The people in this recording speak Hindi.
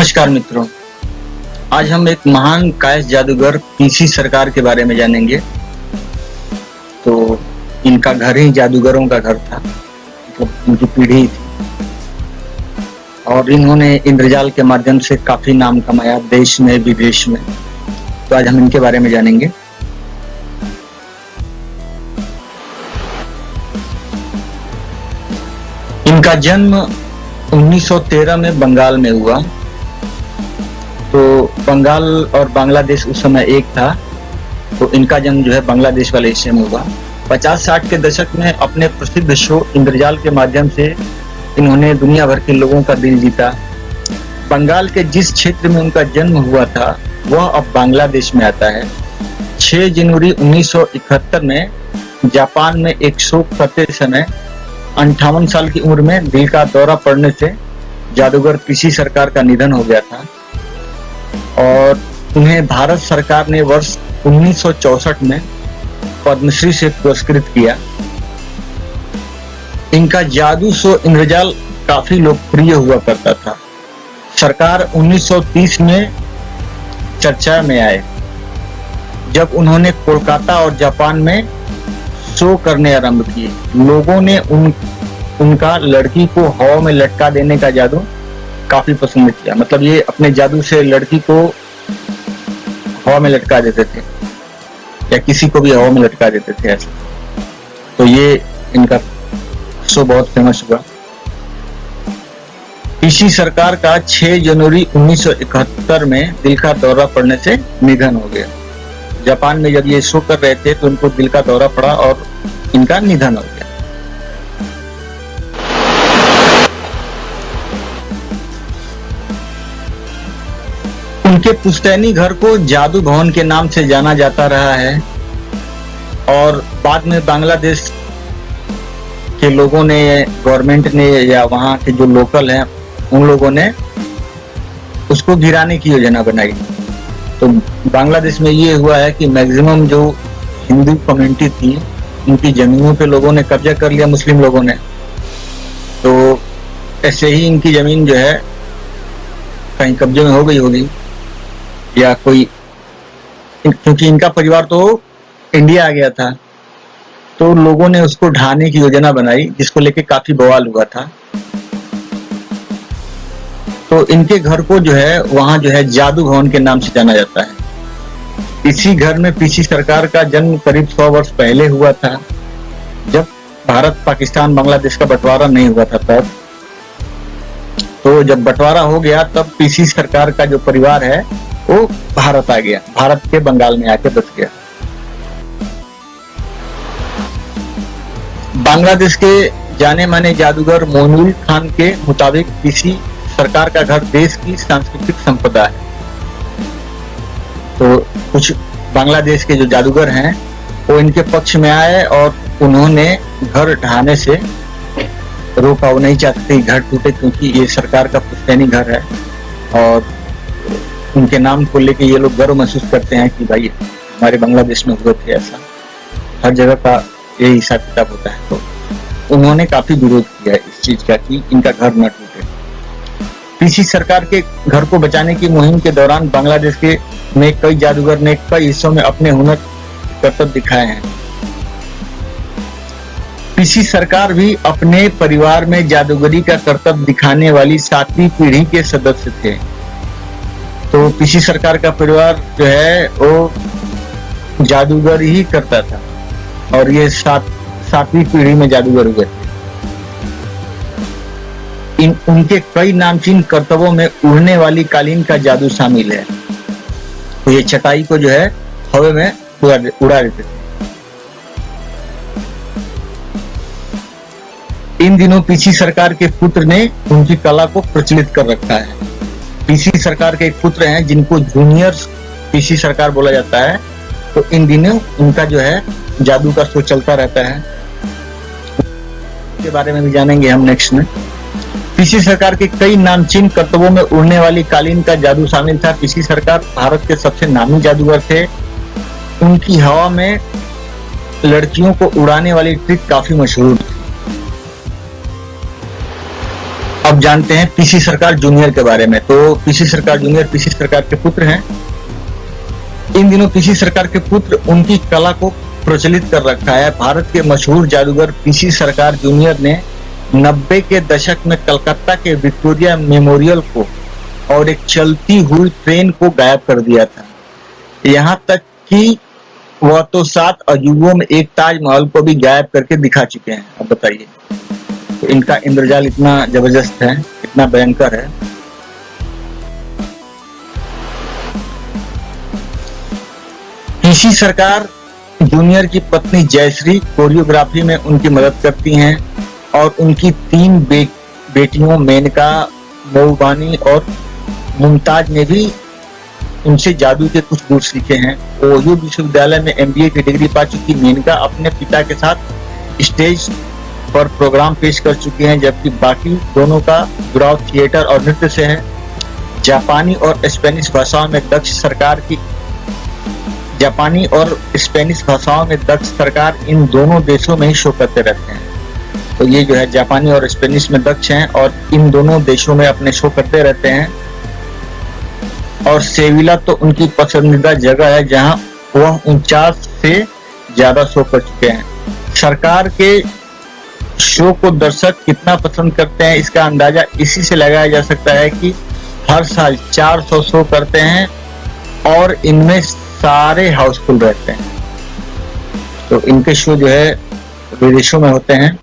नमस्कार मित्रों, आज हम एक महान कायस्थ जादूगर पीसी सरकार के बारे में जानेंगे। तो इनका घर ही जादूगरों का घर था, मतलब इनकी पीढ़ी थी और इन्होंने इंद्रजाल के माध्यम से काफी नाम कमाया देश में विदेश में। तो आज हम इनके बारे में जानेंगे। इनका जन्म 1913 में बंगाल में हुआ। तो बंगाल और बांग्लादेश उस समय एक था, तो इनका जन्म जो है बांग्लादेश वाले हिस्से में हुआ। 50-60 के दशक में अपने प्रसिद्ध शो इंद्रजाल के माध्यम से इन्होंने दुनिया भर के लोगों का दिल जीता। बंगाल के जिस क्षेत्र में उनका जन्म हुआ था वह अब बांग्लादेश में आता है। 6 जनवरी 1971 में जापान में एक शो करते समय 58 साल की उम्र में दिल का दौरा पड़ने से जादूगर पीसी सरकार का निधन हो गया था और उन्हें भारत सरकार ने वर्ष 1964 में पद्मश्री से पुरस्कृत किया। इनका जादू शो इंद्रजाल काफी लोकप्रिय हुआ करता था। सरकार 1930 में चर्चा में आए जब उन्होंने कोलकाता और जापान में शो करने आरंभ किए। लोगों ने उनका लड़की को हवा में लटका देने का जादू काफी पसंद किया। मतलब ये अपने जादू से लड़की को हवा में लटका देते थे या किसी को भी हवा में लटका देते थे ऐसे। तो ये इनका शो बहुत फेमस हुआ। पीसी सरकार का 6 जनवरी 1971 में दिल का दौरा पड़ने से निधन हो गया। जापान में जब ये शो कर रहे थे तो उनको दिल का दौरा पड़ा और इनका निधन हो गया। उनके पुश्तैनी घर को जादू भवन के नाम से जाना जाता रहा है और बाद में बांग्लादेश के लोगों ने, गवर्नमेंट ने या वहाँ के जो लोकल हैं उन लोगों ने उसको गिराने की योजना बनाई। तो बांग्लादेश में ये हुआ है कि मैक्सिमम जो हिंदू कम्युनिटी थी उनकी जमीनों पे लोगों ने कब्जा कर लिया, मुस्लिम लोगों ने। तो ऐसे ही इनकी जमीन जो है कहीं कब्जे में हो गई होगी या कोई, क्योंकि इनका परिवार तो इंडिया आ गया था तो लोगों ने उसको ढाने की योजना बनाई जिसको लेके काफी बवाल हुआ था। तो इनके घर को जो है वहां जो है जादू भवन के नाम से जाना जाता है। इसी घर में पीसी सरकार का जन्म करीब 100 वर्ष पहले हुआ था, जब भारत पाकिस्तान बांग्लादेश का बंटवारा नहीं हुआ था तब। तो जब बंटवारा हो गया तब पीसी सरकार का जो परिवार है वो भारत आ गया, भारत के बंगाल में आके बस गया। बांग्लादेश के जाने माने जादूगर मोइनुल खान के मुताबिक पीसी सरकार का घर देश की सांस्कृतिक संपदा है। तो कुछ बांग्लादेश के जो जादूगर हैं वो इनके पक्ष में आए और उन्होंने घर ढहाने से रोका। वो नहीं चाहते घर टूटे क्योंकि ये सरकार का पुश्तैनी घर है और उनके नाम को लेके ये लोग गर्व महसूस करते हैं कि भाई हमारे बांग्लादेश में हुए थे। ऐसा हर जगह का यही हिसाब किताब होता है। तो उन्होंने काफी विरोध किया इस चीज का कि इनका घर न टूटे। पीसी सरकार के घर को बचाने की मुहिम के दौरान बांग्लादेश के में कई जादूगर ने कई हिस्सों में अपने हुनर करतब दिखाए हैं। पीसी सरकार भी अपने परिवार में जादूगरी का करतब दिखाने वाली 7वीं पीढ़ी के सदस्य थे। तो पीसी सरकार का परिवार जो है वो जादूगर ही करता था और ये 7वीं पीढ़ी में जादूगर हुए थे। उनके कई नामचीन करतबों में उड़ने वाली कालीन का जादू शामिल है। तो ये चटाई को जो है हवा में उड़ा देते थे। इन दिनों पीसी सरकार के पुत्र ने उनकी कला को प्रचलित कर रखा है। पीसी सरकार के एक पुत्र हैं जिनको जूनियर पीसी सरकार बोला जाता है। तो इन दिनों उनका जो है जादू का शो चलता रहता है, के बारे में भी जानेंगे हम नेक्स्ट में। पीसी सरकार के कई नामचीन करतबों में उड़ने वाली कालीन का जादू शामिल था। पीसी सरकार भारत के सबसे नामी जादूगर थे। उनकी हवा में लड़कियों को उड़ाने वाली ट्रिक काफी मशहूर थी। अब जानते हैं पीसी सरकार जूनियर के बारे में। तो पीसी सरकार जूनियर पीसी सरकार के पुत्र हैं। इन दिनों पीसी सरकार के पुत्र उनकी कला को प्रचलित कर रखा है। भारत के मशहूर जादूगर पीसी सरकार जूनियर ने 90 के दशक में कलकत्ता के विक्टोरिया मेमोरियल को और एक चलती हुई ट्रेन को गायब कर दिया था। यहाँ तक कि वह तो 7 अजूबों में एक ताजमहल को भी गायब करके दिखा चुके हैं। अब बताइए, तो इनका इंद्रजाल इतना जबरदस्त है, इतना भयंकर है। पीसी सरकार जूनियर की पत्नी जयश्री कोरियोग्राफी में उनकी मदद करती हैं और उनकी 3 बेटियों मेनका, मऊबानी और मुमताज ने भी उनसे जादू के कुछ गुर सीखे हैं। ओयू विश्वविद्यालय में MBA की डिग्री पा चुकी मेनका अपने पिता के साथ स्टेज पर प्रोग्राम पेश कर चुके हैं, जबकि बाकी दोनों का जुड़ाव थिएटर और नृत्य से है। जापानी और स्पेनिश भाषाओं में दक्ष सरकार इन दोनों देशों में ही शो करते रहते हैं। तो ये जो है जापानी और स्पेनिश में दक्ष हैं और इन दोनों देशों में अपने शो करते रहते हैं। और सेविला तो उनकी पसंदीदा जगह है जहां वह 49 से ज्यादा शो कर चुके हैं। सरकार के शो को दर्शक कितना पसंद करते हैं इसका अंदाजा इसी से लगाया जा सकता है कि हर साल 400 शो करते हैं और इनमें सारे हाउसफुल रहते हैं। तो इनके शो जो है विदेशों में होते हैं।